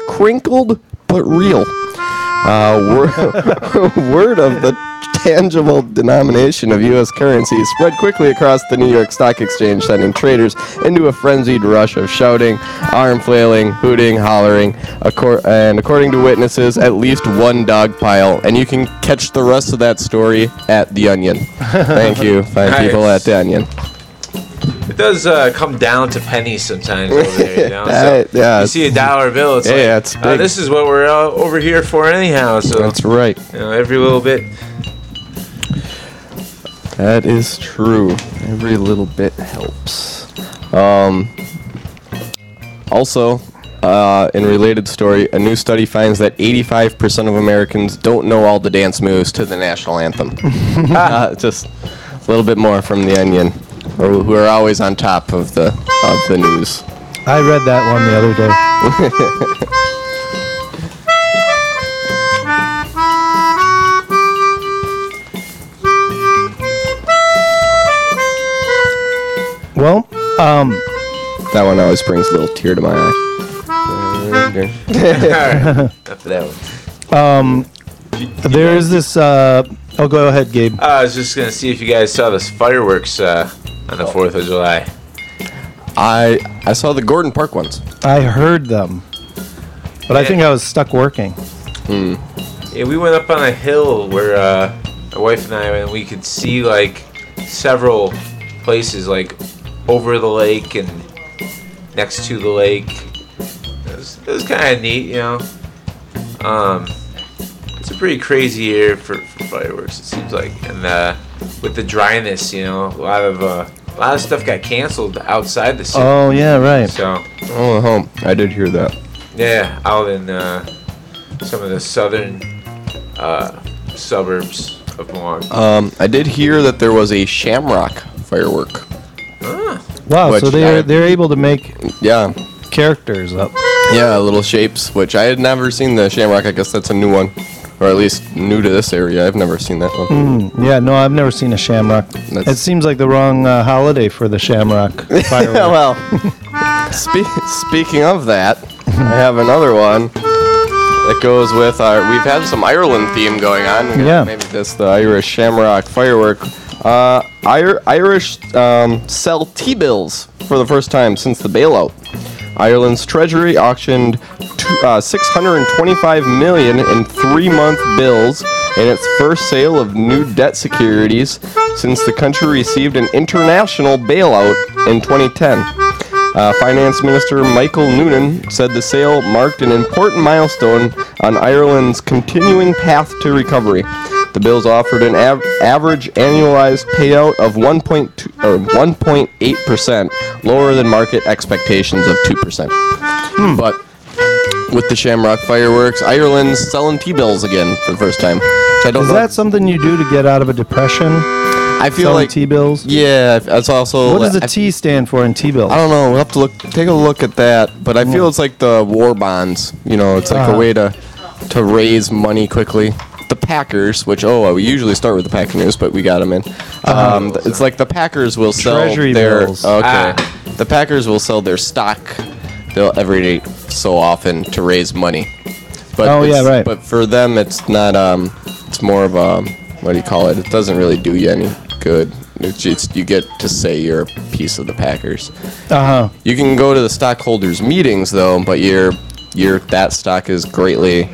crinkled but real. Word of the tangible denomination of U.S. currency spread quickly across the New York Stock Exchange, sending traders into a frenzied rush of shouting, arm flailing, hooting, hollering, and according to witnesses, at least one dog pile. And you can catch the rest of that story at The Onion. Thank you, fine people at The Onion. It does come down to pennies sometimes over there, you know? So yeah, you see a dollar bill, it's it's big. this is what we're over here for anyhow. So that's right. You know, every little bit. That is true. Every little bit helps. Also, in related story, a new study finds that 85% of Americans don't know all the dance moves to the national anthem. Just a little bit more from The Onion, who are always on top of the news. I read that one the other day. Well, that one always brings a little tear to my eye. After that one. there is this. Oh, go ahead, Gabe. I was just gonna see if you guys saw this fireworks on the 4th of July. I saw the Gordon Park ones. I heard them, but I think I was stuck working. Yeah, we went up on a hill where my wife and I, and we could see like several places, like over the lake and next to the lake. It was kind of neat, you know. It's a pretty crazy year for fireworks, it seems like, and with the dryness, you know, a lot of stuff got canceled outside the city. Oh yeah, right. So. I did hear that. Yeah, out in some of the southern suburbs of Milwaukee. I did hear that there was a Shamrock firework. Wow, Which so they're able to make characters up. Yeah, little shapes, which I had never seen the Shamrock. I guess that's a new one, or at least new to this area. I've never seen that one. Yeah, no, I've never seen a Shamrock. It seems like the wrong holiday for the Shamrock firework. Well, speaking of that, I have another one that goes with our. We've had some Ireland theme going on. Yeah. Maybe this the Irish Shamrock firework. Irish sell T-bills for the first time since the bailout. Ireland's treasury auctioned $625 million in 3-month bills in its first sale of new debt securities since the country received an international bailout in 2010. Finance Minister Michael Noonan said the sale marked an important milestone on Ireland's continuing path to recovery. The bills offered an average annualized payout of 1.8%, lower than market expectations of 2%. But with the Shamrock fireworks, Ireland's selling T-bills again for the first time. Is that something you do to get out of a depression? I feel selling like T-bills. Yeah, that's also. What does the T stand for in T-bills? I don't know. We'll have to take a look at that. But I feel it's like the war bonds. You know, it's like a way to raise money quickly. The Packers, which we usually start with the Packer news, but we got them in. It's like the Packers will sell Treasury their bills. The Packers will sell their stock. They'll every so often to raise money. But right. But for them, it's not. It's more of a what do you call it? It doesn't really do you any good. It's just you get to say you're a piece of the Packers. You can go to the stockholders' meetings though, but that stock is greatly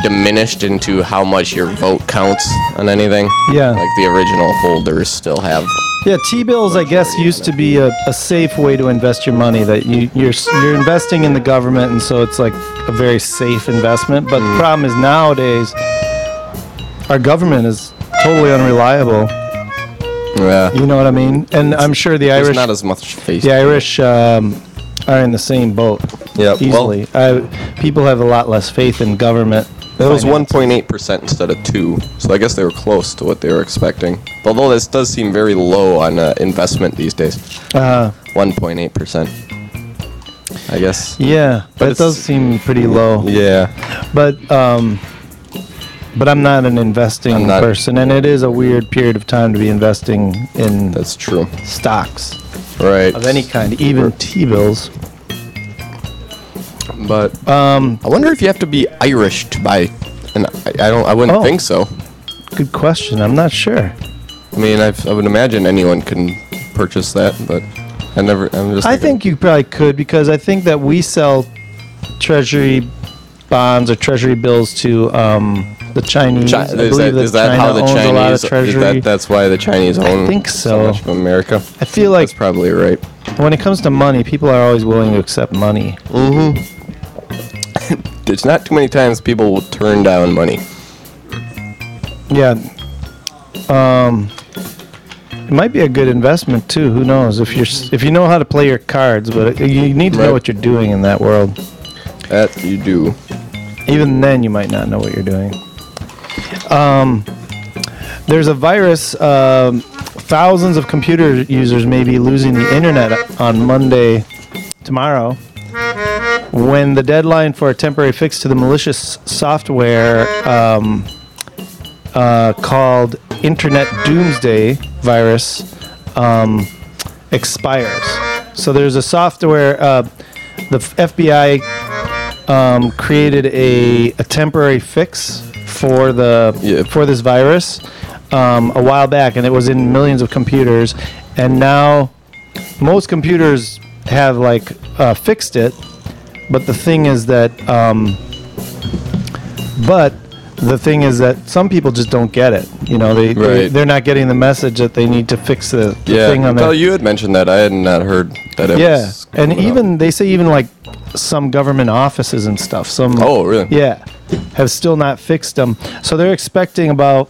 diminished into how much your vote counts on anything. Yeah. Like the original holders still have. Yeah, T-bills, I guess, used to be a safe way to invest your money. That you're investing in the government, and so it's like a very safe investment. But the problem is nowadays, our government is totally unreliable. Yeah. You know what I mean? And I'm sure the Irish, not as much faith. the Irish are in the same boat. Yep. Easily. People have a lot less faith in government. It was 1.8% instead of 2%, so I guess they were close to what they were expecting. Although this does seem very low on investment these days. 1.8%. I guess. Yeah, that does seem pretty low. Yeah. But I'm not an investing person, and it is a weird period of time to be investing in. That's true. Stocks. Right. Of any kind, even T-bills. But I wonder if you have to be Irish to buy. And I wouldn't Oh. think so. Good question. I'm not sure. I mean, I would imagine anyone can purchase that, but I'm just. I think you probably could, because I think that we sell treasury bonds or treasury bills to the Chinese. I believe is that China how the owns a lot of Chinese? treasury. That's why the Chinese own think so. much of America. I feel like That's probably right. when it comes to money, people are always willing to accept money. There's not too many times people will turn down money. Yeah. It might be a good investment too. Who knows if you know how to play your cards, but you need to know Right. what you're doing in that world. That you do. Even then, you might not know what you're doing. There's a virus. Thousands of computer users may be losing the internet on Monday, tomorrow, when the deadline for a temporary fix to the malicious software called Internet Doomsday virus expires. So there's a software. The FBI created a temporary fix for for this virus a while back, and it was in millions of computers. And now most computers have fixed it, but the thing is that some people just don't get it. You know, they're not getting the message that they need to fix the thing on Well, their. you had mentioned that. I had not heard that it Yeah, was. and coming up. even they say even some government offices and stuff. Oh, really? Yeah, have still not fixed them. So they're expecting about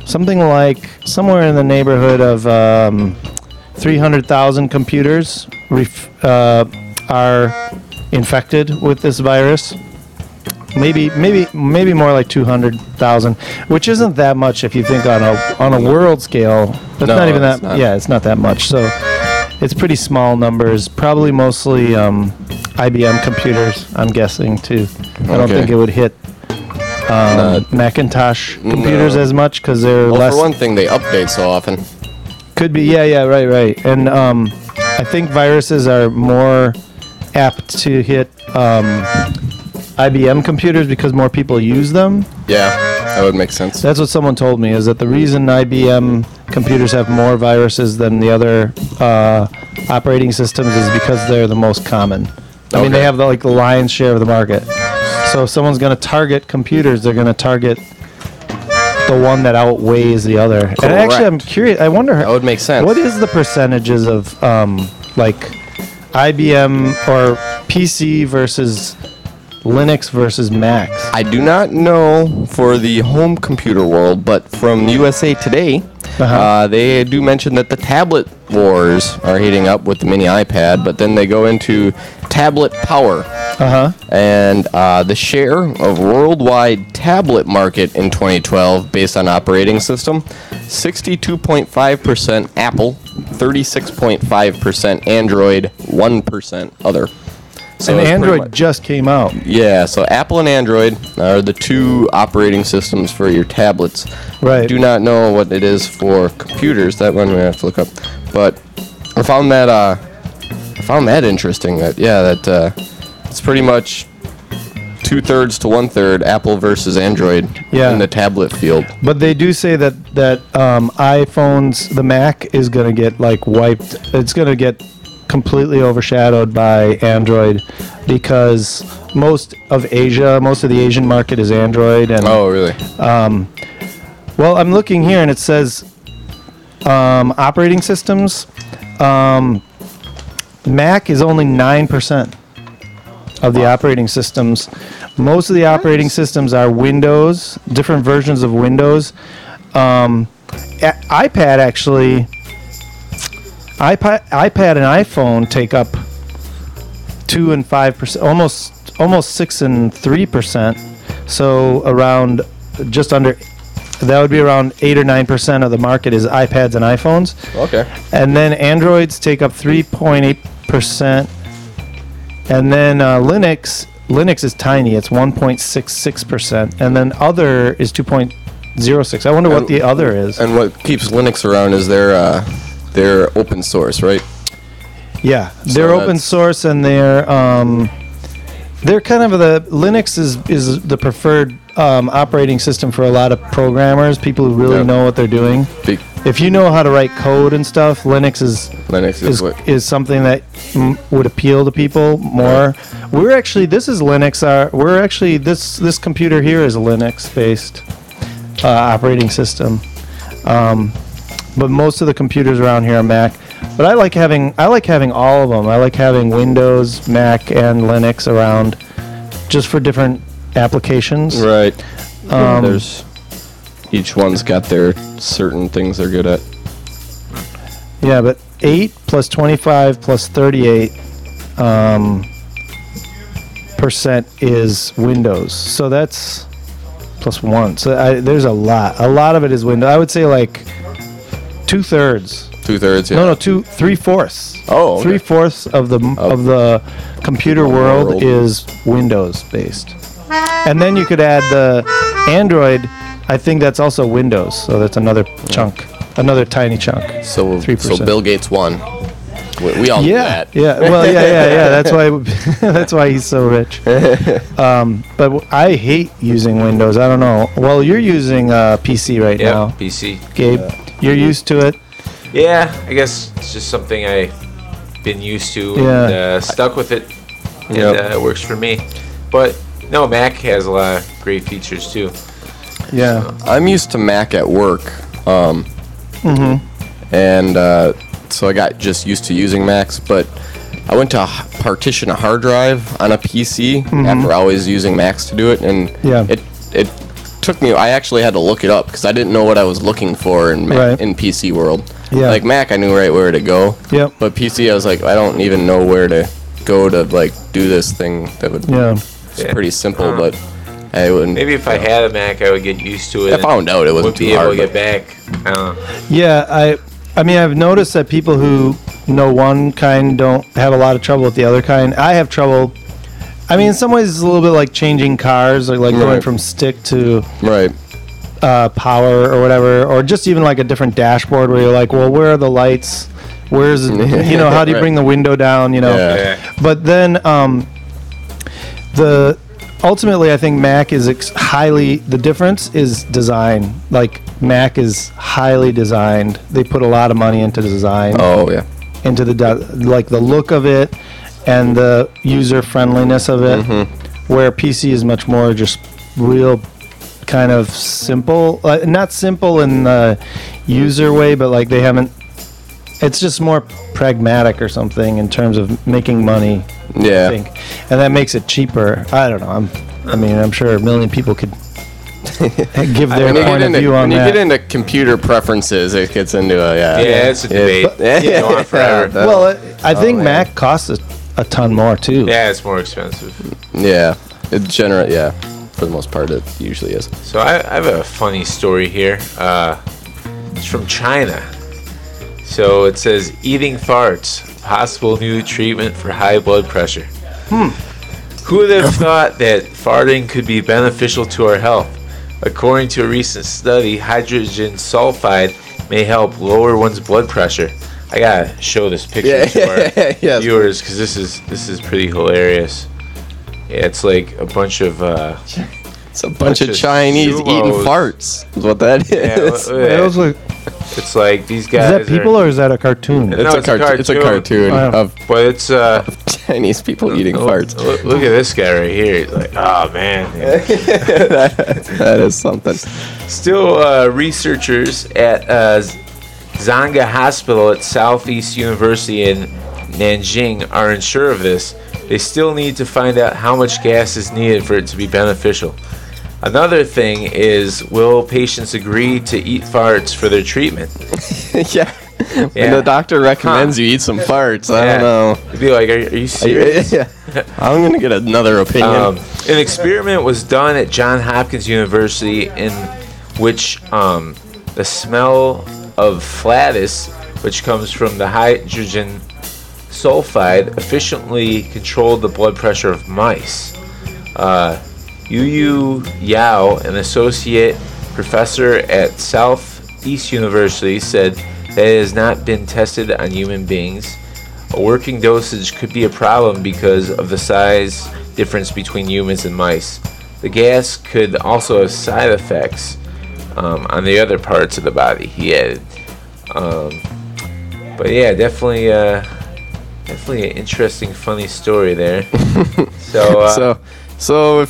something like somewhere in the neighborhood of 300,000 computers are infected with this virus. Maybe more like 200,000, which isn't that much if you think on a world scale. That's No, not even it's that. not. Yeah, it's not that much. So it's pretty small numbers. Probably mostly IBM computers. I'm guessing too. I don't Okay. think it would hit Macintosh computers as much because they're Well, less. for one thing, they update so often. Could be. Yeah. Right. And I think viruses are more apt to hit IBM computers because more people use them. Yeah, that would make sense. That's what someone told me, is that the reason IBM computers have more viruses than the other operating systems is because they're the most common. I mean, they Okay. have the lion's share of the market. So if someone's going to target computers, they're going to target the one that outweighs the other. And actually, I'm Correct. curious. I wonder. That would make sense. What is the percentages of IBM or PC versus Linux versus Macs? I do not know for the home computer world, but from USA Today, they do mention that the tablet wars are heating up with the mini iPad, but then they go into tablet power. And the share of worldwide tablet market in 2012, based on operating system, 62.5% Apple, 36.5% Android, 1% other. So And it's pretty Android much- just came out. Yeah, so Apple and Android are the two operating systems for your tablets. Right. Do not know what it is for computers. That one we have to look up. But I found that interesting. That it's pretty much 2/3 to 1/3 Apple versus Android in the tablet field. But they do say that iPhones, the Mac is going to get wiped. It's going to get completely overshadowed by Android because most of the Asian market is Android. And Oh, really? well, I'm looking here and it says operating systems. Mac is only 9% of the operating systems. Most of the operating systems are Windows, different versions of Windows. iPad actually, iPad and iPhone take up 2 and 5%, almost 6 and 3%. So around just under, that would be around 8 or 9% of the market is iPads and iPhones. Okay. And then Androids take up 3.8%. And then Linux is tiny. It's 1.66%. And then other is 2.06. I wonder what the other is. And what keeps Linux around is their open source, right? Yeah, So they're open that's- source, and they're kind of the Linux is the preferred operating system for a lot of programmers, people who really Yep. know what they're doing. Big If you know how to write code and stuff, Linux Linux is what. is something that would appeal to people more. We're actually this computer here is a Linux based operating system, but most of the computers around here are Mac. But I like having all of them. I like having Windows, Mac, and Linux around, just for different applications. Right. There's each one's got their certain things they're good at. Yeah, but 8 plus 25 plus 38 percent is Windows. So that's plus 1. So there's a lot. A lot of it is Windows. I would say like 2/3. 2/3. Yeah. No, 3/4. Oh, okay. 3/4 of the computer world is Windows based. And then you could add the Android. I think that's also Windows. So that's another chunk, another tiny chunk. So 3%. Bill Gates won. We all knew Yeah, that. yeah. Well, yeah. That's why that's why he's so rich. But I hate using Windows. I don't know. Well, you're using PC right Yeah, now, PC. Gabe. You're used to it. Yeah, I guess it's just something I've been used to Yeah. and stuck with it. And Yep. it works for me. But no, Mac has a lot of great features too. Yeah. I'm used to Mac at work, and so I got just used to using Macs. But I went to partition a hard drive on a PC after always using Macs to do it, and Yeah. it took me. I actually had to look it up because I didn't know what I was looking for in Right. in PC world. Yeah. Like Mac, I knew right where to go. Yep. But PC, I was like, I don't even know where to go to like do this thing that would. Yeah. It's Yeah. pretty simple, but I wouldn't. Maybe if I had a Mac, I would get used to it. I found out it wasn't would be too able hard. to but- get back. I don't know. Yeah. I mean, I've noticed that people who know one kind don't have a lot of trouble with the other kind. I have trouble. I mean, in some ways, it's a little bit like changing cars, or like going Right. from stick to Right. power or whatever, or just even like a different dashboard where you're like, well, where are the lights? Where's how do you Right. bring the window down? Yeah. Yeah. But then ultimately, I think Mac is the difference is design. Like Mac is highly designed. They put a lot of money into design, Oh yeah. into like the look of it and the user friendliness of it. Where PC is much more just real kind of simple, not simple in the user way, but like they haven't. It's just more pragmatic or something in terms of making money. Yeah. I think, and that makes it cheaper. I don't know. I'm sure a million people could give their When you point get of into, view on when you that. get into computer preferences, it gets into a Yeah, it's a debate. Go on forever. Well, I think man. Mac costs a ton more too. Yeah, it's more expensive. Yeah. It for the most part, it usually is. So I have a funny story here. It's from China. So it says, eating farts, possible new treatment for high blood pressure. Who would have thought that farting could be beneficial to our health? According to a recent study, hydrogen sulfide may help lower one's blood pressure. I gotta show this picture to our Yes. viewers because this is pretty hilarious. Yeah, it's like a bunch of It's a bunch of of Chinese eating sumos. farts. Is what that yeah, is. Those look- it's like these Is guys. that people or is that a cartoon? No, It's a cartoon Wow. of But it's Chinese people eating farts. Look at this guy right here. He's like, oh man. That is something. Still, researchers at Zhangga Hospital at Southeast University in Nanjing are unsure of this. They still need to find out how much gas is needed for it to be beneficial. Another thing is, will patients agree to eat farts for their treatment? Yeah. When Yeah. the doctor recommends you eat some farts, I don't know. You'd be like, are you serious? Yeah. I'm gonna get another opinion. An experiment was done at Johns Hopkins University in which the smell of flatus, which comes from the hydrogen sulfide, efficiently controlled the blood pressure of mice. Yu Yao, an associate professor at Southeast University, said that it has not been tested on human beings. a working dosage could be a problem because of the size difference between humans and mice. The gas could also have side effects on the other parts of the body, he added. But yeah, definitely an interesting, funny story there. So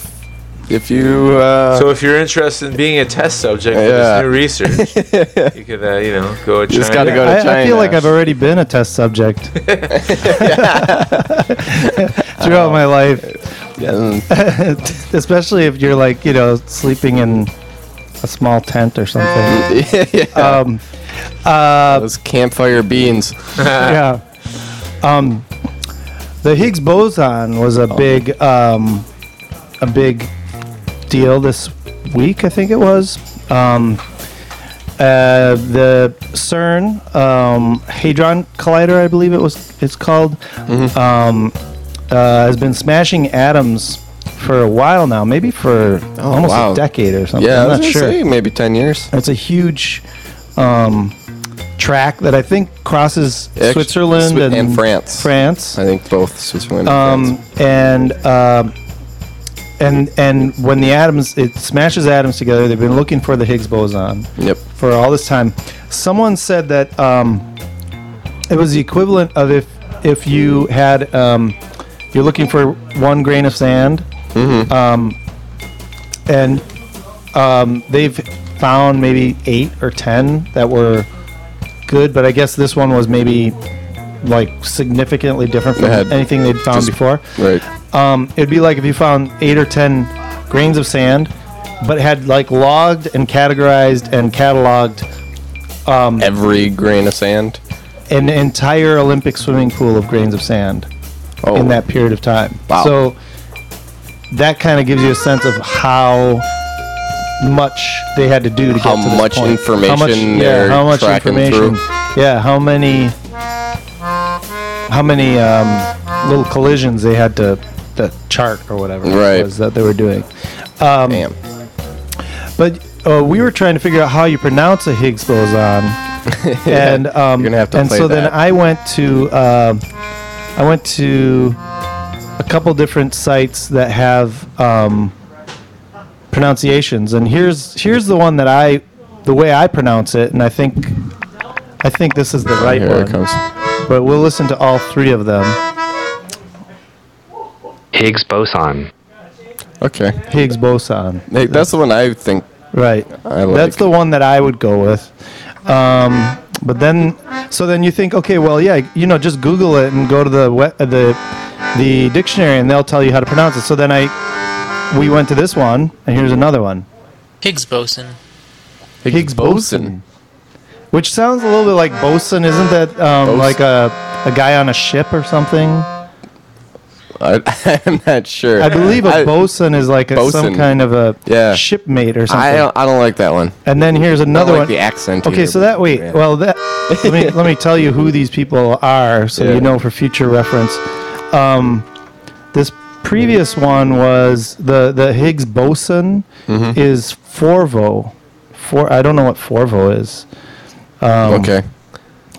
if you so if you're interested in being a test subject for this new research, you could go to just China. got to go to China. I feel like I've already been a test subject throughout my life, especially if you're like sleeping in a small tent or something. Those campfire beans. Yeah. The Higgs boson was a big deal this week, I think it was. The CERN Hadron Collider, I believe it's called, has been smashing atoms for a while now, maybe for almost a decade or something. Yeah, I'm I was not gonna sure. say maybe 10 years. It's a huge track that I think crosses Switzerland and France. France. I think both Switzerland and France. And when it smashes atoms together, they've been looking for the Higgs boson for all this time. Someone said that it was the equivalent of if you had you're looking for 1 grain of sand, and they've found maybe 8 or 10 that were good, but I guess this one was maybe like significantly different from anything they'd found before. Right. It'd be like if you found 8 or 10 grains of sand, but had like logged and categorized and cataloged every grain of sand. An entire Olympic swimming pool of grains of sand in that period of time. Wow. So that kind of gives you a sense of how much they had to do to get to this much point. Information they're how much tracking information. through. Yeah, how many little collisions they had to chart or whatever it was that they were doing. Damn. But we were trying to figure out how you pronounce a Higgs boson, and You're gonna have to and play so that. then I went to a couple different sites that have pronunciations, and here's the one that the way I pronounce it, and I think this is the right Here one. it comes. But we'll listen to all 3 of them. Higgs boson. Okay. Higgs boson. Hey, that's the one I think. Right. I like. That's the one that I would go with. But then you think, okay, well, yeah, just Google it and go to the dictionary, and they'll tell you how to pronounce it. So then we went to this one, and here's another one. Higgs boson. Higgs boson. Which sounds a little bit like bosun, isn't that like a guy on a ship or something? I'm not sure. I believe a bosun is like some kind of a shipmate or something. I don't like that one. And then here's another I don't one. like the accent. Okay, either, so but- let me tell you who these people are, so you know for future reference. This previous one was the Higgs boson is Forvo. I don't know what Forvo is. Okay.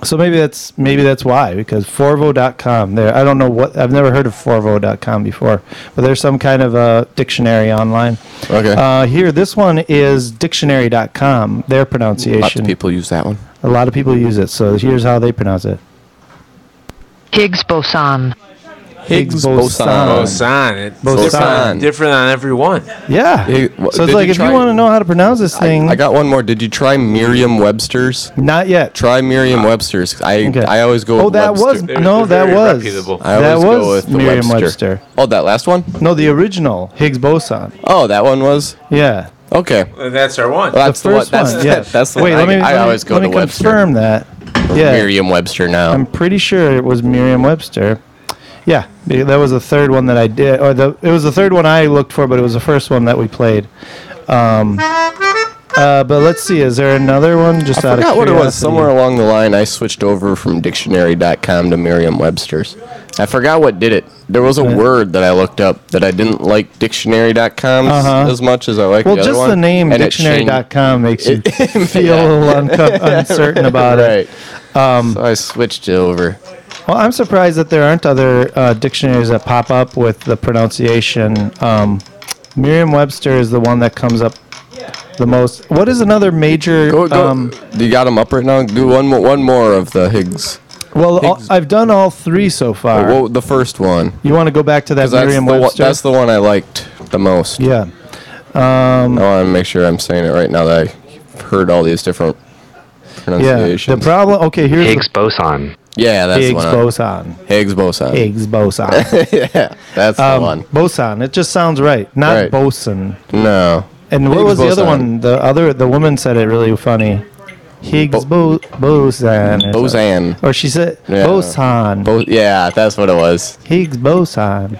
So maybe that's why, because Forvo.com. I don't know I've never heard of Forvo.com before, but there's some kind of a dictionary online. Okay. Here, this one is Dictionary.com. Their pronunciation. Lots of people use that one. A lot of people use it, so here's how they pronounce it. Higgs boson. Higgs boson. Boson. It's Boson. different on every one. Yeah. So it's like if you want to know how to pronounce this thing. I got one more. Did you try Merriam-Webster's? Not yet. Try Merriam-Webster's. I always go with that Webster. was They're that very was reputable. I that always go was with the Merriam-Webster. Oh, that last one? No, the original Higgs boson. Oh, that one was? Yeah. Okay. Well, that's our one. Well, that's the First one. one. That's, Yeah. that's the Wait, one. let me I always go let to me Webster. confirm that. Yeah. Merriam-Webster now. I'm pretty sure it was Merriam-Webster. Yeah, that was the third one that I did, it was the third one I looked for, but it was the first one that we played. But let's see, is there another one? Just I out of forgot what it was. curiosity? Somewhere along the line, I switched over from Dictionary.com to Merriam-Webster's. I forgot what did it. There was a word that I looked up that I didn't like Dictionary.com as much as I like the other just one. the name and it changed- Dictionary.com makes you feel a little uncertain about it. Right. So I switched it over. Well, I'm surprised that there aren't other dictionaries that pop up with the pronunciation. Merriam-Webster is the one that comes up the most. What is another major? Go. You got them up right now? Do one more of the Higgs. Well, Higgs. I've done all three so far. Well, the first one. You want to go back to that 'Cause that's Merriam-Webster? that's the one I liked the most. Yeah. I want to make sure I'm saying it right now that I've heard all these different Yeah. pronunciations. The problem. Okay, here's Higgs boson. Yeah, that's the Higgs one. boson. Higgs boson. Higgs boson. Yeah, that's the one. Boson. It just sounds right, not Right. boson. No. And what Higgs was the other boson. one? The woman said it really funny. Higgs boson. or Boson. something. Or she said Yeah. boson. Yeah, that's what it was. Higgs boson.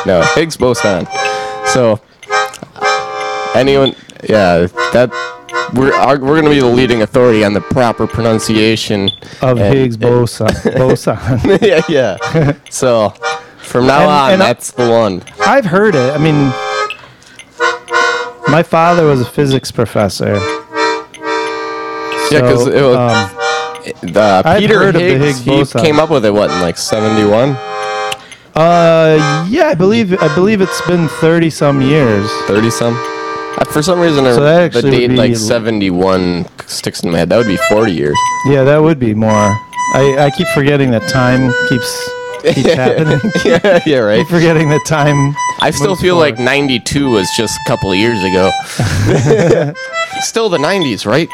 No, Higgs boson. So, anyone, yeah, that we're going to be the leading authority on the proper pronunciation Of and- Higgs boson. boson. yeah. So, from now And- on, and that's the one. I've heard it. I mean, my father was a physics professor. Yeah, 'cause it was- I've Peter heard of the Higgs, Higgs he boson. came up with it, what, in like 71? Yeah, I believe it's been 30 some years. 30 some? For some reason, So that the actually would date be- like 71 sticks in my head. That would be 40 years. Yeah, that would be more. I keep forgetting that time keeps happening. yeah, right. Keep forgetting that time. I still moves feel like forward. 92 was just a couple of years ago. Still the 90s, right?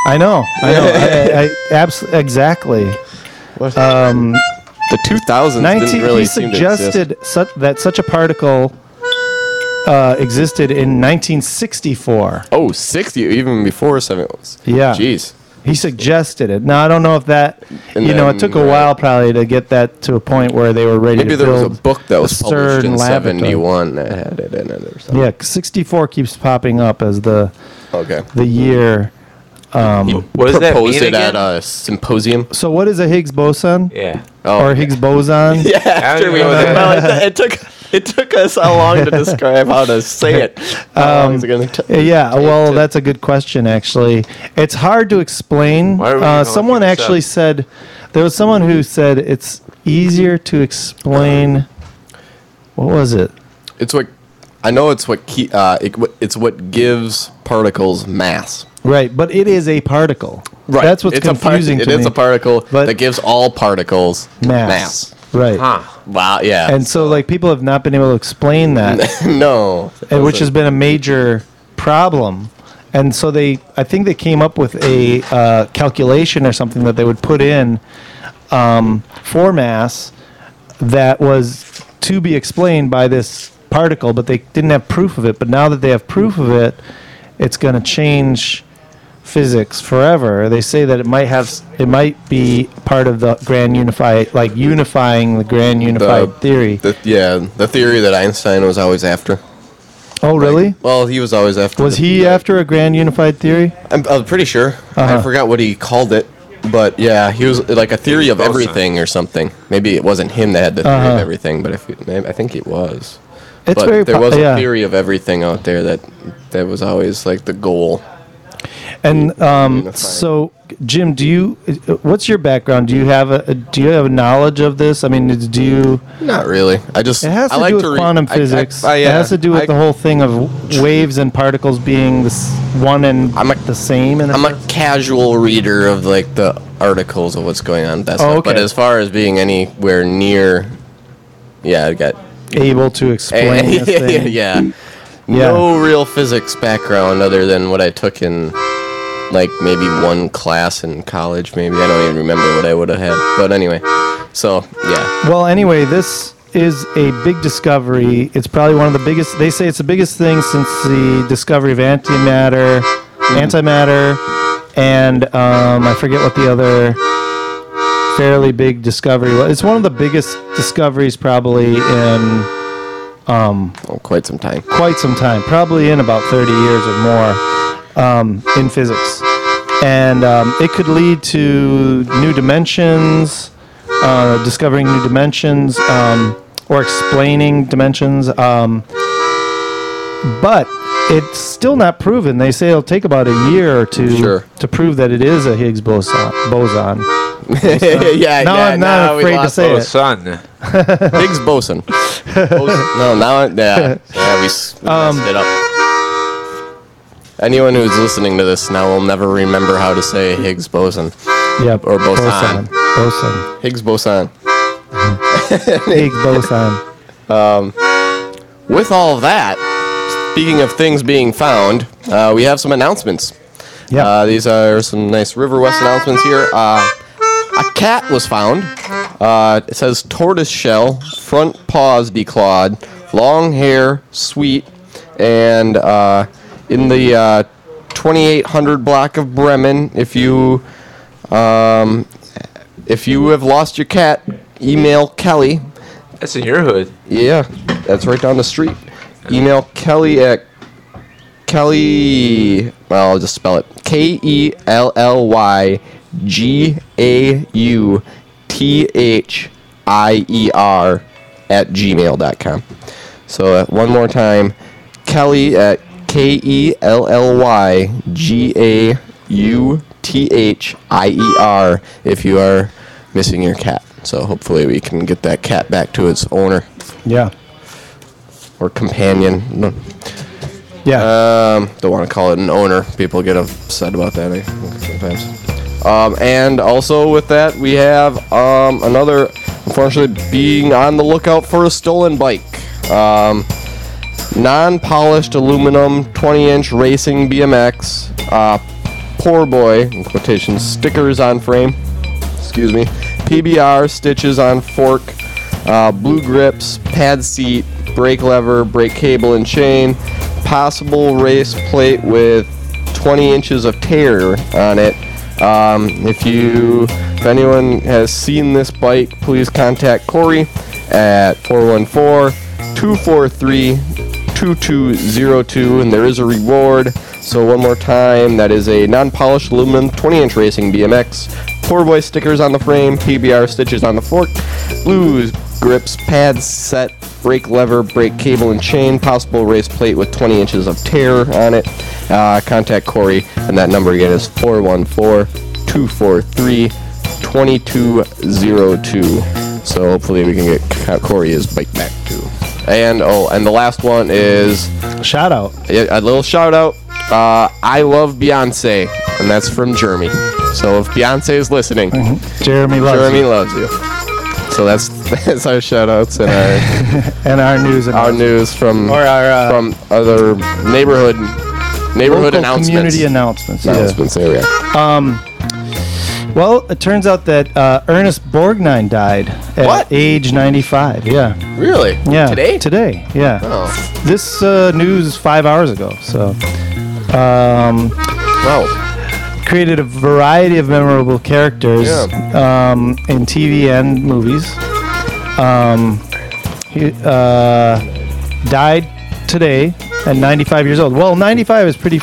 I know. I absolutely exactly. The 2000s didn't really He seem to exist. suggested that such a particle existed in 1964. Oh, 60, even before 70. Yeah. Jeez. He suggested it. Now I don't know if that, And it then, took a right. while probably to get that to a point where they were ready Maybe to there was build a book that was published CERN in laboratory. 71 that had it in it or something. Yeah, 64 keeps popping up as the Okay. year. What does that Proposed mean it again? at a symposium. So what is a Higgs boson? Yeah. Oh, Or Higgs boson? yeah, I after don't we know that. well, it took us how long to describe how to say it. How long is it gonna Yeah, well, that's a good question, actually. It's hard to explain. Why are we gonna look Someone this actually up? said, there was someone who said it's easier to explain. What was it? It's what I know. It's what it's what gives particles mass. Right, but it is a particle. That's what's It's confusing to It me. is a particle But- that gives all particles mass. Right. Huh. Wow. Yeah. And so, like, people have not been able to explain that, no. and which has been a major problem. And so I think they came up with a calculation or something that they would put in for mass that was to be explained by this particle, but they didn't have proof of it. But now that they have proof of it, it's going to change physics forever. They say that it might be part of the grand unifying the grand unified theory. The theory that Einstein was always after. Oh, really? Well, he was always after. Was he after a grand unified theory? I'm pretty sure. I forgot what he called it, but yeah, he was like a theory of Boson. everything or something. Maybe it wasn't him that had the theory of everything, but I think it was. It's But very there was yeah. a theory of everything out there that was always like the goal. And so, Jim, what's your background? Do you have a knowledge of this? I mean, do you? Not really. I just It has to I like do with read- quantum physics. yeah, It has to do with the whole thing of waves and particles being one and the same. I'm a casual reader of like the articles of what's going on. That's Oh, But okay. as far as being anywhere near, yeah, I got able to explain this thing. yeah. Yeah. No real physics background other than what I took in like maybe one class in college. Maybe I don't even remember what I would have had. But anyway, so yeah. Well, anyway, this is a big discovery. It's probably one of the biggest. They say it's the biggest thing since the discovery of antimatter, and I forget what the other fairly big discovery was. It's one of the biggest discoveries probably in Quite some time. quite some time, probably in about 30 years or more in physics. And it could lead to new dimensions, discovering new dimensions, or explaining dimensions. But it's still not proven. They say it'll take about a year or two Sure. to prove that it is a Higgs boson. yeah, Now I'm not we afraid to lost say Oh, it. son. Higgs boson. No, now we messed it up. Anyone who's listening to this now will never remember how to say Higgs boson Yep. or boson. Boson. Higgs boson. Higgs boson. With all of that, speaking of things being found, we have some announcements. Yeah. These are some nice River West announcements here. A cat was found. It says tortoise shell, front paws declawed, long hair, sweet, and in the 2800 block of Bremen. If you have lost your cat, email Kelly. That's in your hood. Yeah, that's right down the street. Email Kelly at Kelly. Well, I'll just spell it KELLYGAUTHIER @gmail.com. So one more time, Kelly at KELLYGAUTHIER if you are missing your cat. So hopefully we can get that cat back to its owner Yeah. or companion. Yeah. Don't want to call it an owner. People get upset about that sometimes. And also with that, we have another, unfortunately, being on the lookout for a stolen bike. Non-polished aluminum 20-inch racing BMX. Poor boy, in quotations, stickers on frame. Excuse me. PBR, stitches on fork. Blue grips, pad seat, brake lever, brake cable and chain. Possible race plate with 20 inches of tear on it. If anyone has seen this bike, please contact Corey at 414-243-2202, and there is a reward. So one more time, that is a non-polished aluminum 20-inch racing BMX. Poor boy stickers on the frame, PBR stitches on the fork, blue grips, pads set, brake lever, brake cable and chain, possible race plate with 20 inches of tear on it. Contact Corey, and that number again is 414-243-2202. So hopefully we can get Corey his bike back too. And the last one is Shout out. a little shout out. I love Beyonce, and that's from Jeremy. So if Beyonce is listening, Jeremy loves Jeremy you. loves you. So that's our shout outs and And our news our news from or our from other neighborhood local announcements. community announcements. Yeah. Announcements, there we are. Well, it turns out that Ernest Borgnine died at What? age 95. Yeah. Really? Yeah. Today? Today. Yeah. Oh. This news 5 hours ago. So, Wow. created a variety of memorable characters in TV and movies. He died today at 95 years old. Well, 95 is pretty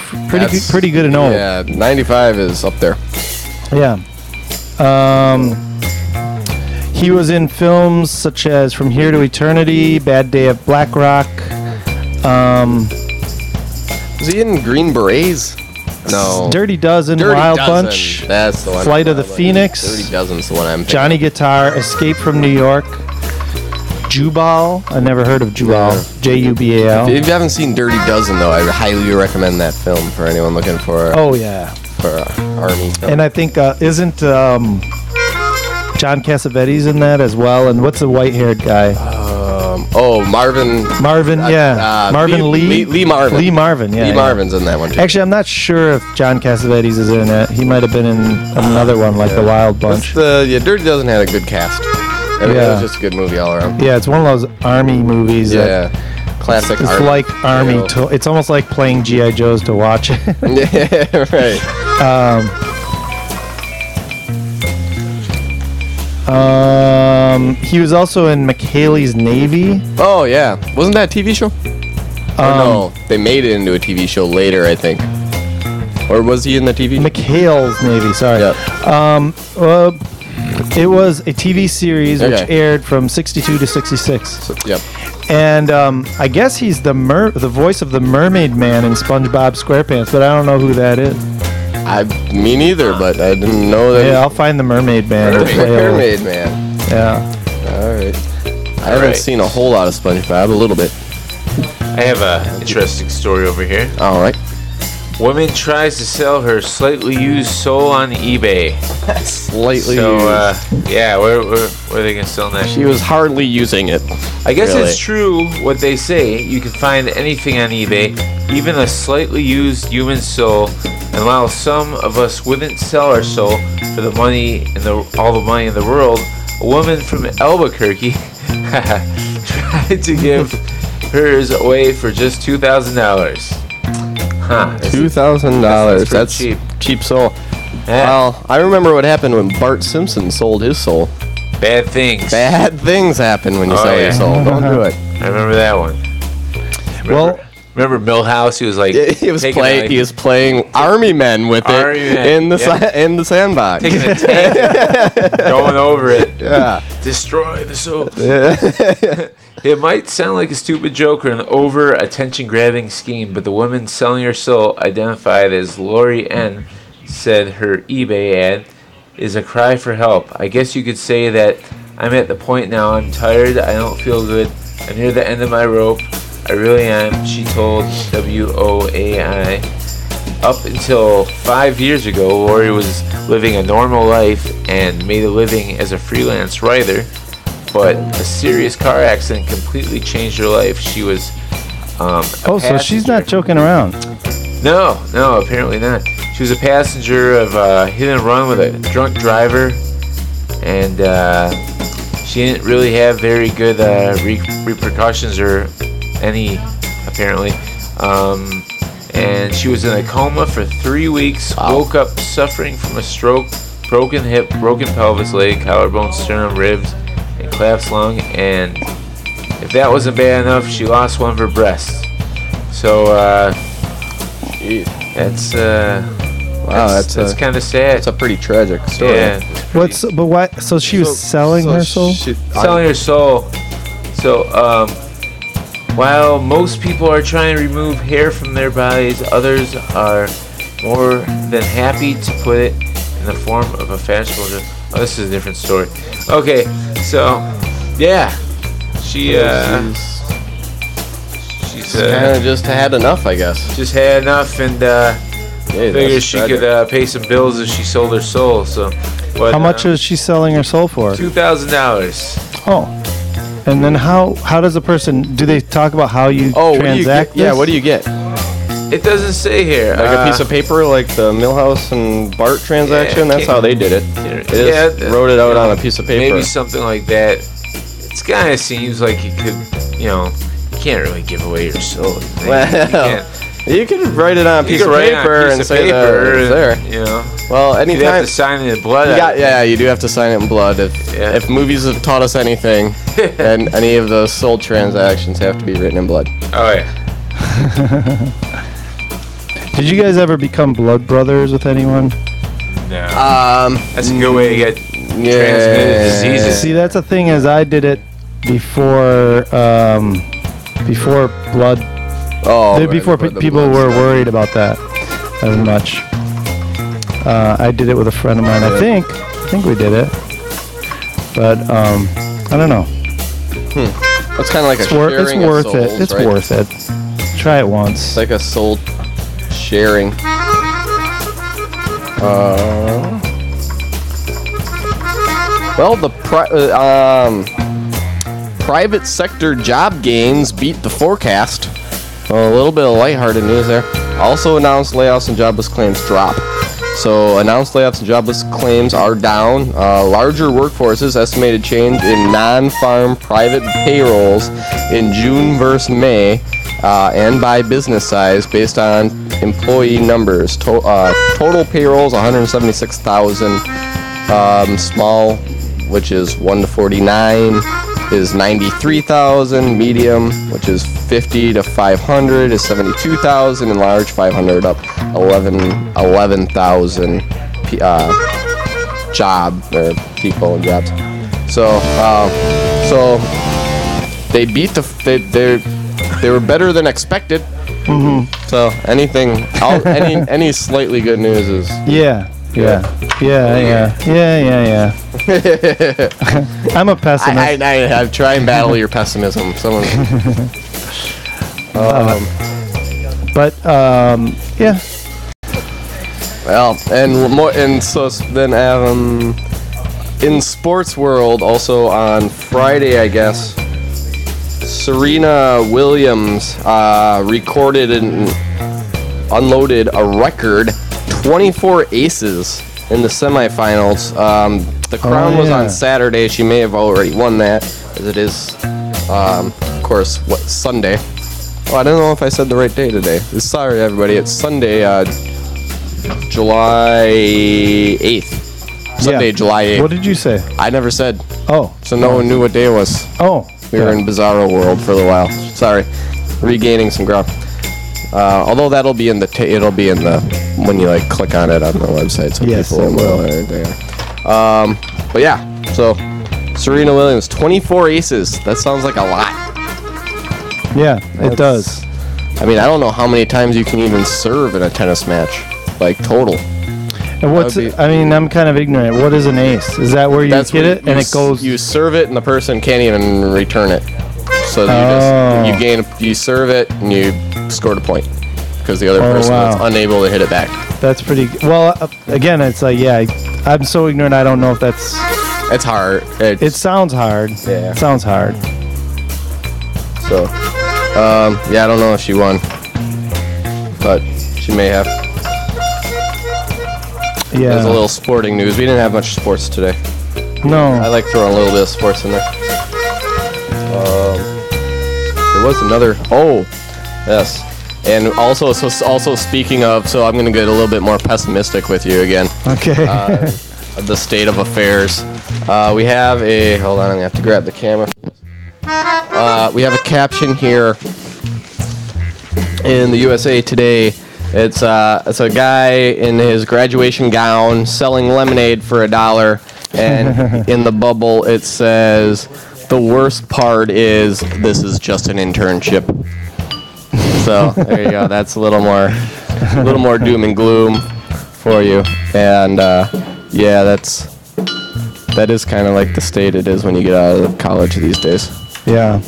good and old. Yeah, 95 is up there. Yeah. He was in films such as From Here to Eternity, Bad Day at Black Rock. Was he in Green Berets? No. Dirty Dozen, Dirty Wild Dozen. Bunch, That's the one. Flight of the Phoenix. Dirty Dozen's the one I'm thinking. Johnny Guitar, Escape from New York, Jubal. I never heard of Jubal. Yeah. Jubal. If you haven't seen Dirty Dozen, though, I highly recommend that film for anyone looking for Oh yeah. army film. And I think isn't John Cassavetes in that as well? And what's the white-haired guy? Marvin. Marvin. Yeah. Marvin Lee. Lee Marvin. Lee Marvin. Yeah. Lee yeah. Marvin's in that one too. Actually, I'm not sure if John Cassavetes is in it. He might have been in another one, like The Wild Bunch. Dirty Dozen had a good cast. I mean, it Yeah. was just a good movie all around. Yeah, it's one of those army movies. That Yeah. Classic it's army. like army. It's almost like playing GI Joes to watch it. Yeah, right. He was also in McHaley's Navy. Oh, yeah. Wasn't that a TV show? Or no, they made it into a TV show later, I think. Or was he in the TV show? McHale's Navy. Sorry. Yep. It was a TV series which Okay. aired from 62 to 66. Yep. And I guess he's the voice of the Mermaid Man in SpongeBob SquarePants, but I don't know who that is. Me neither, but I didn't know that. Yeah, I'll find the Mermaid Man. to play over. Mermaid Man. Yeah. All right. I haven't seen a whole lot of SpongeBob. A little bit. I have a interesting story over here. All right. Woman tries to sell her slightly used soul on eBay. Slightly. So, used. yeah, where are they gonna sell that? She was hardly using it. I guess Really? it's true what they say. You can find anything on eBay, even a slightly used human soul. And while some of us wouldn't sell our soul for the money in all the money in the world, a woman from Albuquerque tried to give hers away for just $2,000. Huh? $2,000. That's pretty cheap soul. Yeah. Well, I remember what happened when Bart Simpson sold his soul. Bad things. Bad things happen when you Oh, sell yeah. your soul. Don't do it. I remember that one. Remember Millhouse? He was like He was taking playing. a- He was playing army men with Army it men, in the in the sandbox. taking a tank, going over it. Yeah. Destroy the soul. It might sound like a stupid joke or an over attention grabbing scheme, but the woman selling her soul, identified as Lori N., said her eBay ad is a cry for help. I guess you could say that I'm at the point now. I'm tired. I don't feel good. I'm near the end of my rope. I really am, she told WOAI. Up until 5 years ago, Lori was living a normal life and made a living as a freelance writer, but a serious car accident completely changed her life. She was Oh, so she's not joking around. No, apparently not. She was a passenger of a hit and run with a drunk driver, and she didn't really have very good repercussions or any, apparently. And she was in a coma for 3 weeks. Wow. Woke up suffering from a stroke, broken hip, broken pelvis, leg, collarbone, sternum, ribs, and collapsed lung. And if that wasn't bad enough, she lost one of her breasts. So that's that's kind of sad. That's a pretty tragic story. Yeah. But why? So she was selling her soul. Selling her soul. So, while most people are trying to remove hair from their bodies, others are more than happy to put it in the form of a fashionable dress. Oh, this is a different story. Okay, so, yeah. She's kind of just had enough, I guess. just had enough and Hey, figured that's she tragic. could pay some bills if she sold her soul. So, but, How much is she selling her soul for? $2,000. Oh. And then how does a person, do they talk about how you Oh, what do you transact get? Yeah, this? what do you get? It doesn't say here. Like a piece of paper, like the Millhouse and Bart transaction. That's how they did it. They just wrote it out on a piece of paper. Maybe something like that. It kind of seems like you could, you can't really give away your soul. Well, you could write it on a piece of paper and say that it's there. Well, You have anytime. to sign it in blood. You do have to sign it in blood. If movies have taught us anything, and any of those sold transactions have to be written in blood. Oh yeah. Did you guys ever become blood brothers with anyone? No. That's a good way to get transmitted diseases. See, that's the thing is I did it before blood. Before people were worried about that as much. I did it with a friend of mine. I think we did it, but I don't know. It's kind of like It's a sharing of worth souls, it. It's right? worth it. Try it once. It's like a soul sharing. Well, the private sector job gains beat the forecast. A little bit of lighthearted news there. Also announced layoffs and jobless claims drop. So announced layoffs and jobless claims are down. Larger workforces estimated change in non-farm private payrolls in June versus May, and by business size based on employee numbers. Total payrolls 176,000. Small, which is 1 to 49, is 93,000. Medium, which is 50 to 500, is 72,000, and large 500 up 11,000 job or people and jobs. So they beat they were better than expected, So any slightly good news is Yeah. I'm a pessimist. I try and battle your pessimism. Someone. Yeah. Well, and more, and so then in sports world, also on Friday, I guess, Serena Williams recorded and unloaded a record 24 aces in the semifinals. The crown was on Saturday. She may have already won that, as it is, of course, Sunday. Oh, I don't know if I said the right day today. Sorry, everybody. It's Sunday, July 8th. Sunday, July 8th. What did you say? I never said. Oh. So no one knew what day it was. Oh. We were in Bizarro World for a while. Sorry. Regaining some ground. Although that'll be in the it'll be in the when you like click on it on the website, so Yes, people it will know will. it there. But yeah, so Serena Williams, 24 aces. That sounds like a lot. Yeah, it does. I mean, I don't know how many times you can even serve in a tennis match, like total. And what's That would be- I mean, I'm kind of ignorant. What is an ace? Is that where you That's hit when it and it goes? You serve it, and the person can't even return it. So you serve it, and you scored a point because the other person was unable to hit it back. That's pretty. Well, again, it's like I'm so ignorant. I don't know if that's. It's hard. It sounds hard. Yeah. It sounds hard. So, I don't know if she won, but she may have. Yeah. There's a little sporting news. We didn't have much sports today. No. I like throwing a little bit of sports in there. There was another. Oh, yes. And also speaking of, so I'm gonna get a little bit more pessimistic with you again. Okay. Of the state of affairs. We have a. Hold on, I'm gonna have to grab the camera. We have a caption here in the USA Today. It's a guy in his graduation gown selling lemonade for $1, and in the bubble it says, "The worst part is this is just an internship." So there you go. That's a little more doom and gloom for you, and that is kind of like the state it is when you get out of college these days. Yeah.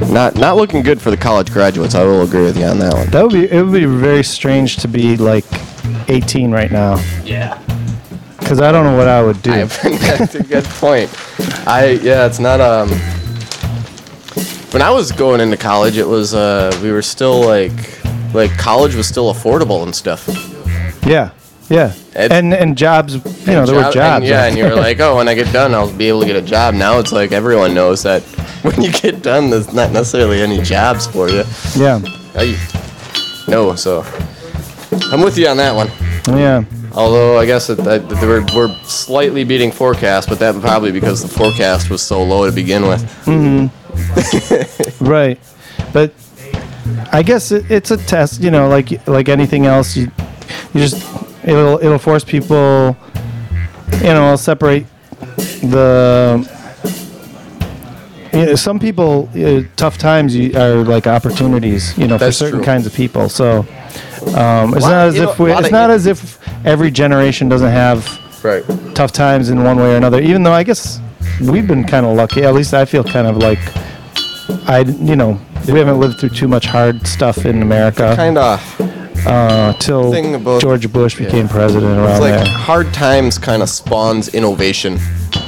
Not looking good for the college graduates. I will agree with you on that one. It would be very strange to be like 18 right now. Yeah. Because I don't know what I would do. That's a good point. It's not when I was going into college, it was we were still like college was still affordable and stuff. Yeah. And jobs, there were jobs. And you were like, oh, when I get done, I'll be able to get a job. Now it's like everyone knows that when you get done, there's not necessarily any jobs for you. Yeah. No, so I'm with you on that one. Yeah. Although I guess we're slightly beating forecast, but that probably because the forecast was so low to begin with. Mm-hmm. Right. But I guess it's a test, like anything else. You just it'll force people, separate the. Some people, tough times are like opportunities, for certain kinds of people. So it's not as if every generation doesn't have tough times in one way or another. Even though I guess we've been kind of lucky. At least I feel kind of like we haven't lived through too much hard stuff in America. Kind of. Till George Bush became president around it's like there. Hard times kind of spawns innovation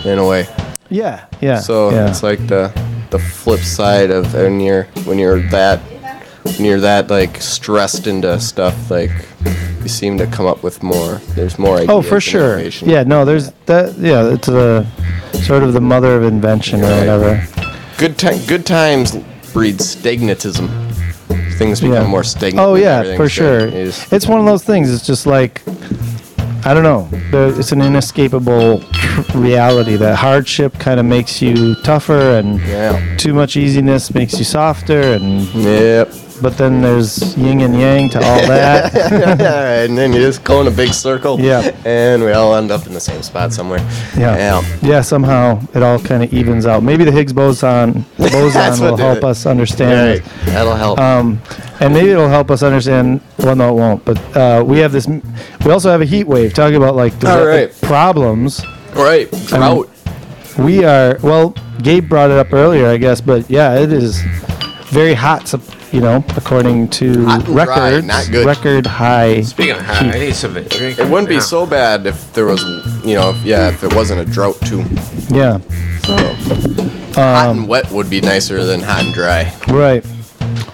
in a way. Yeah. So it's like the flip side of when you're that like stressed into stuff, like you seem to come up with more. There's more ideas. Oh, for sure. Innovation. Yeah. No, there's that. Yeah, it's the sort of the mother of invention or whatever. Good times breed stagnatism. Things become more stagnant. Oh yeah, for sure. It's one of those things. It's just like I don't know. It's an inescapable reality that hardship kind of makes you tougher, and Yeah. too much easiness makes you softer, and Yep. but then there's yin and yang to all that. And then you just go in a big circle. Yeah. And we all end up in the same spot somewhere. Yeah, somehow it all kind of evens out. Maybe the Higgs boson That's what will did help it. us understand Right. it. That'll help. And maybe it'll help us understand. Well, no, it won't. But we have this. We also have a heat wave. Talking about like the All right. problems. Right. Drought. We are. Well, Gabe brought it up earlier, I guess. But yeah, it is very hot. According to Hot and dry, records, not good. record high. Speaking of high, I need something to drink. It wouldn't be now. so bad if there was, if it wasn't a drought too. Yeah. Hot and wet would be nicer than hot and dry. Right.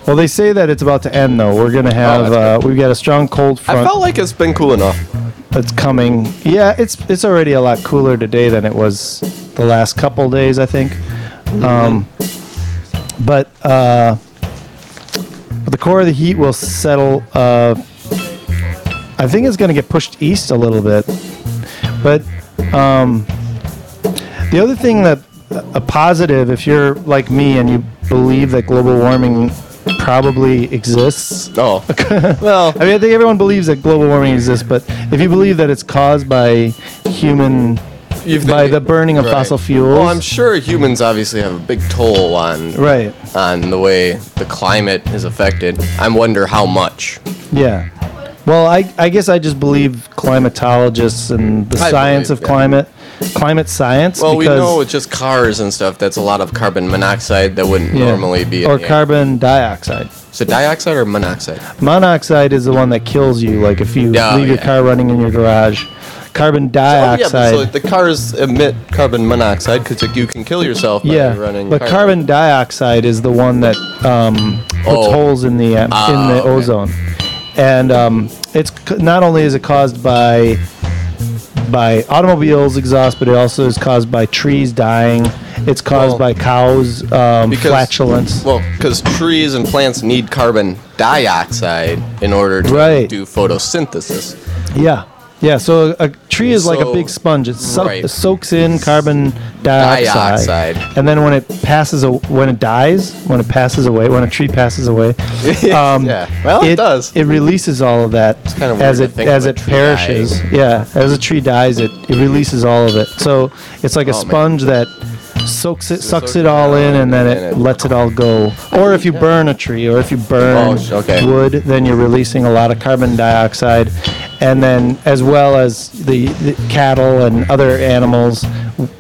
Well, they say that it's about to end, though. We're gonna have. that's We've got a strong cold I front felt like it's been cool enough. that's coming. Yeah, it's already a lot cooler today than it was the last couple days, I think. But the core of the heat will settle. I think it's going to get pushed east a little bit. But the other thing that a positive, if you're like me and you believe that global warming probably exists. Oh. Well, I mean, I think everyone believes that global warming exists, but if you believe that it's caused by by the burning of right. fossil fuels. Well, I'm sure humans obviously have a big toll on Right. on the way the climate is affected. I wonder how much. Yeah. Well, I guess I just believe climatologists and the I science believe, of yeah. climate science. Well, we because, know it's just cars and stuff. That's a lot of carbon monoxide that wouldn't normally be in or the air. carbon dioxide. Is it dioxide or monoxide? Monoxide is the one that kills you, like if you Yeah, leave your yeah. car running in your garage. Carbon dioxide. So the cars emit carbon monoxide because you can kill yourself by running. but carbon dioxide is the one that puts Oh. holes in the okay. ozone, and not only is it caused by automobiles exhaust, but it also is caused by trees dying. It's caused by cows flatulence. Well, because trees and plants need carbon dioxide in order to Right. do photosynthesis. Yeah. Yeah, so a tree is like a So- big sponge. It Right. soaks in carbon dioxide, and then when it passes away, when a tree passes away, Yeah. Well, it does. It releases all of that kind of as weird to think as of a it tree perishes. dying. Yeah, as a tree dies, it releases all of it. So it's like a Oh, man. sponge that sucks it all in, and then it lets it all go. Or if you burn a tree, or if you burn okay. wood, then you're releasing a lot of carbon dioxide. And then, as well as the cattle and other animals,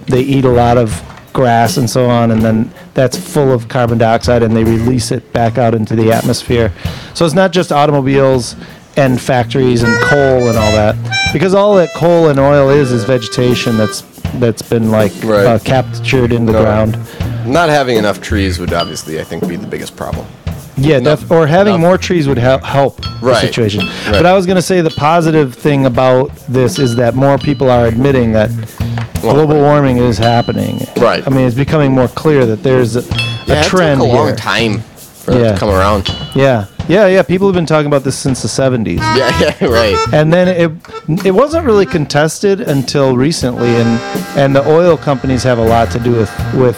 they eat a lot of grass and so on, and then that's full of carbon dioxide, and they release it back out into the atmosphere. So it's not just automobiles and factories and coal and all that, because all that coal and oil is vegetation that's been like Right. captured in the No. ground. Not having enough trees would obviously, I think, be the biggest problem. Yeah, or having enough. more trees would help the Right. situation. Right. But I was going to say the positive thing about this is that more people are admitting that global warming is happening. Right. I mean, it's becoming more clear that there's a trend It took a long here. time for that Yeah. to come around. Yeah. People have been talking about this since the 70s. Yeah, right. And then it wasn't really contested until recently, and the oil companies have a lot to do with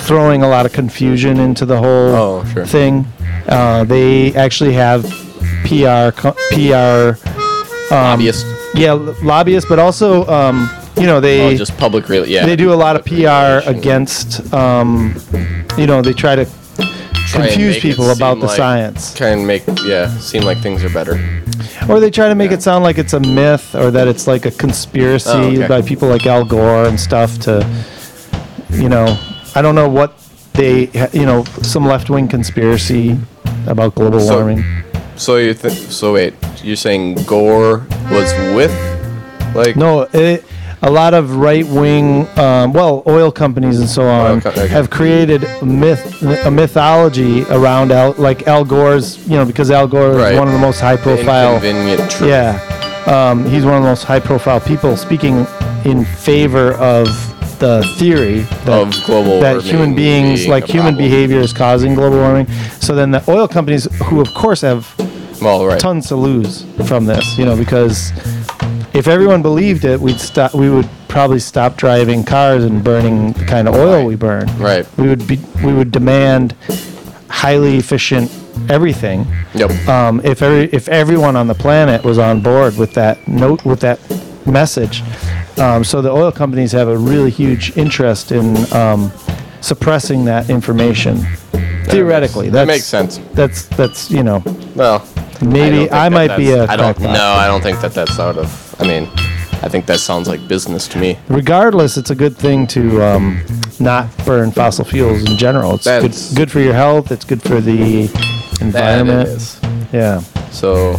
throwing a lot of confusion into the whole Oh, sure. thing. They actually have PR Obvious. lobbyists, but also they Just public, really. Yeah. they do a lot of PR against they try to confuse make it people about seem the like- science. Try and make, seem like things are better. Or they try to make it sound like it's a myth, or that it's like a conspiracy Oh, okay. by people like Al Gore and stuff to, I don't know what some left-wing conspiracy about global So- warming. So wait, you're saying Gore was with, like? No, a lot of right-wing, oil companies and so on Okay. have created a mythology around Al Gore's, because Al Gore is Right. one of the most high-profile. Inconvenient truth. Yeah, he's one of the most high-profile people speaking in favor of the theory that, Of global that warming human beings, being like a human problem. behavior, is causing global warming. So then the oil companies, who of course have Well, right. tons to lose from this, because if everyone believed it, we would probably stop driving cars and burning the kind of oil we burn. Right. We would demand highly efficient everything. Yep. If everyone on the planet was on board with that message. So the oil companies have a really huge interest in suppressing that information. Theoretically, That makes sense. That's Well, maybe I might be a I don't. crackpot. No, I don't think that's out of. I mean, I think that sounds like business to me. Regardless, it's a good thing to not burn fossil fuels in general. It's That's- good for your health. It's good for the That environment. it is. Yeah. So,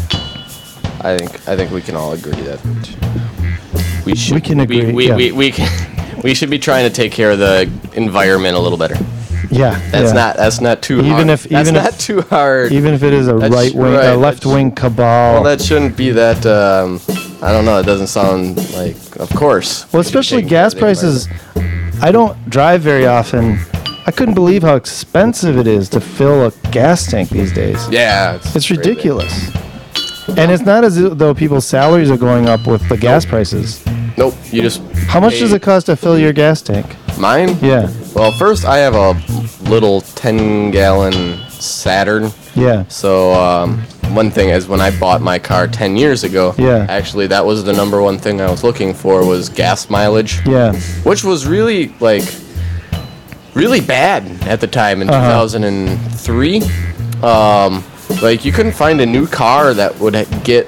I think we can all agree that we should. We can agree, We, yeah. we can. We should be trying to take care of the environment a little better. Yeah. That's yeah. not too Even hard. if- That's even if- not too hard. Even if it is a That's right wing, right, a left wing cabal. Well, that shouldn't be that. I don't know. It doesn't sound like. Of course. Well, we should be especially taking care gas of the environment. prices. I don't drive very often. I couldn't believe how expensive it is to fill a gas tank these days. Yeah. It's crazy. ridiculous. And it's not as though people's salaries are going up with the gas prices. Nope. You just. How much does it cost to fill your gas tank? Mine? Yeah. Well, first I have a little 10-gallon Saturn. Yeah. So one thing is when I bought my car 10 years ago, Yeah. actually that was the number one thing I was looking for was gas mileage, Yeah. which was really really bad at the time in 2003. Like you couldn't find a new car that would get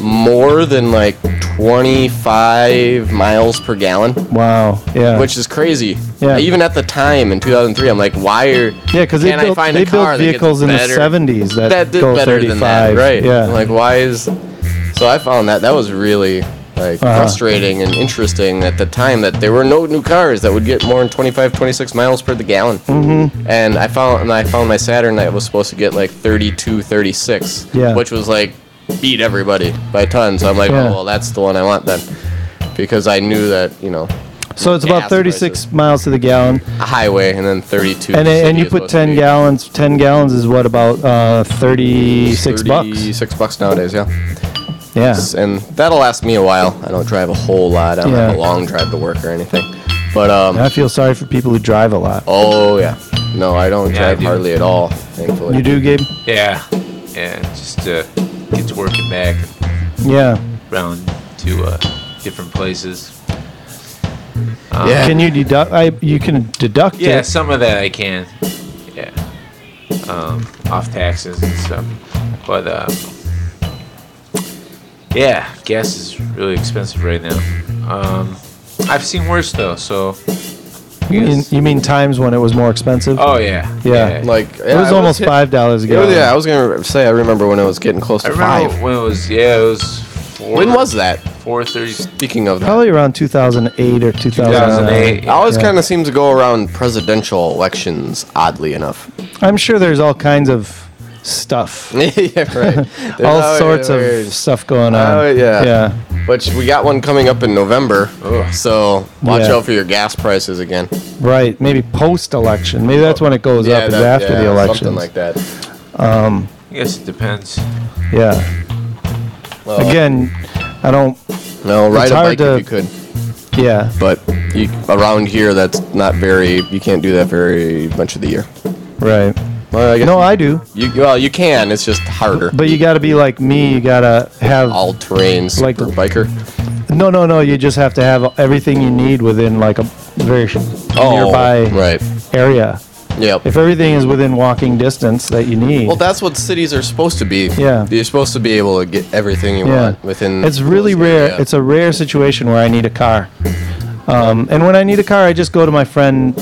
more than like 25 miles per gallon, Wow. Yeah. which is crazy. Yeah. Even at the time in 2003, I'm like, why are Yeah, because they can't I built, find they a car built that gets vehicles in the better? 70s that did go better 35. than that, right? Yeah. I'm like, why is? So I found that was really frustrating and interesting at the time that there were no new cars that would get more than 25, 26 miles per the gallon. Mm-hmm. And I found my Saturn that was supposed to get like 32, 36, Yeah. which was like beat everybody by tons. So I'm like, Yeah. oh well, that's the one I want then, because I knew that So it's about gas 36 prices. miles to the gallon. a highway and then 32. And city you is put supposed to 10 be gallons. 10 gallons is what, about 36 bucks? $36 nowadays, yeah. Yeah. And that'll last me a while. I don't drive a whole lot. I don't have a Yeah. long drive to work or anything. But I feel sorry for people who drive a lot. oh yeah, no, I don't Yeah, I drive do. hardly at all. Thankfully. You do, Gabe? Yeah. Yeah. Just get to work and back Yeah. around to different places. Yeah. Can you deduct? You can deduct Yeah, it. some of that I can. Yeah. Off taxes and stuff. But yeah, gas is really expensive right now. I've seen worse though, so You mean times when it was more expensive? oh yeah. Yeah. Like it was almost $5 a gallon. Yeah, I was gonna say I remember when it was getting close I to remember 5. when it was it was When was that? 4:30. Speaking of that, Probably around 2008 or 2009. 2008. it always Yeah. kind of seems to go around presidential elections. Oddly enough. I'm sure there's all kinds of stuff. Yeah, right. There's all always- sorts there's- of stuff going on. Oh, yeah. Yeah. Which we got one coming up in November, Ugh. so watch Yeah. out for your gas prices again. Right. Maybe post-election. Maybe that's when it goes up, is that- after the election. something like that. I guess it depends. Yeah. Well, Again, I don't. no, ride it's a hard bike to- if you could, Yeah. but around here that's not very. You can't do that very much of the year. Right. Well, I guess No, I do. you can. It's just harder. But you got to be like me. You got to have. All terrain super Like- biker. No. You just have to have everything you need within like a very nearby right. area. Yep. If everything is within walking distance that you need. Well, that's what cities are supposed to be. Yeah. You're supposed to be able to get everything you Yeah. want within. It's really those rare. area. It's a rare situation where I need a car. And when I need a car, I just go to my friend,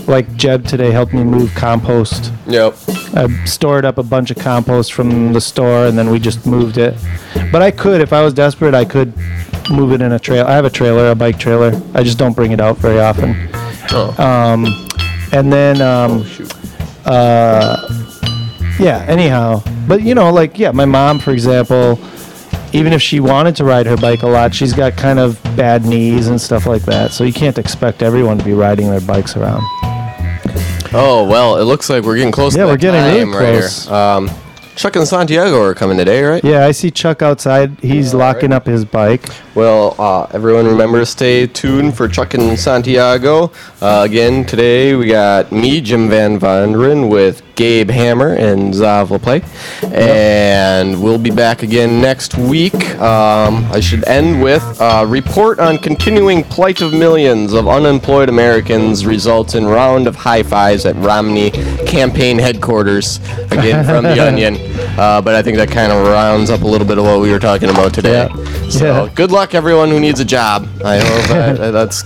like Jeb today helped me move compost. Yep. I stored up a bunch of compost from the store, and then we just moved it. But I could, if I was desperate, I could move it in a trailer. I have a trailer, a bike trailer. I just don't bring it out very often. Oh. And then, shoot. yeah, anyhow. But, my mom, for example, even if she wanted to ride her bike a lot, she's got kind of bad knees and stuff like that. So you can't expect everyone to be riding their bikes around. Oh well, it looks like we're getting close. Yeah, to we're that getting really time right close. here. Chuck and Santiago are coming today, right? Yeah, I see Chuck outside. He's locking up his bike. Well, everyone remember to stay tuned for Chuck and Santiago. Again, today we got me, Jim Van Vonderen, with Gabe Hammer and Zav LaPlay. And we'll be back again next week. I should end with a report on continuing plight of millions of unemployed Americans results in round of high fives at Romney campaign headquarters. Again, from The Onion. But I think that kind of rounds up a little bit of what we were talking about today. Yeah. So good luck, everyone who needs a job. I hope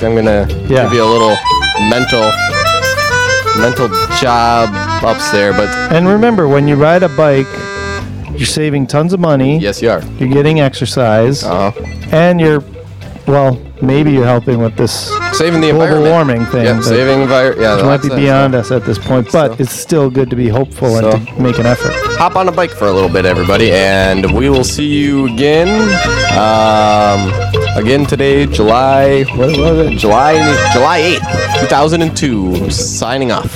I'm gonna give you a little mental job ups there. But And remember, when you ride a bike, you're saving tons of money. yes, you are. You're getting exercise. And maybe you're helping with this Saving the global environment. warming thing. Yeah, but saving environment. Yeah, it might lots be of beyond stuff. us at this point, but it's still good to be hopeful and to make an effort. Hop on a bike for a little bit, everybody, and we will see you again. Again today, July 8th, 2002. Signing off.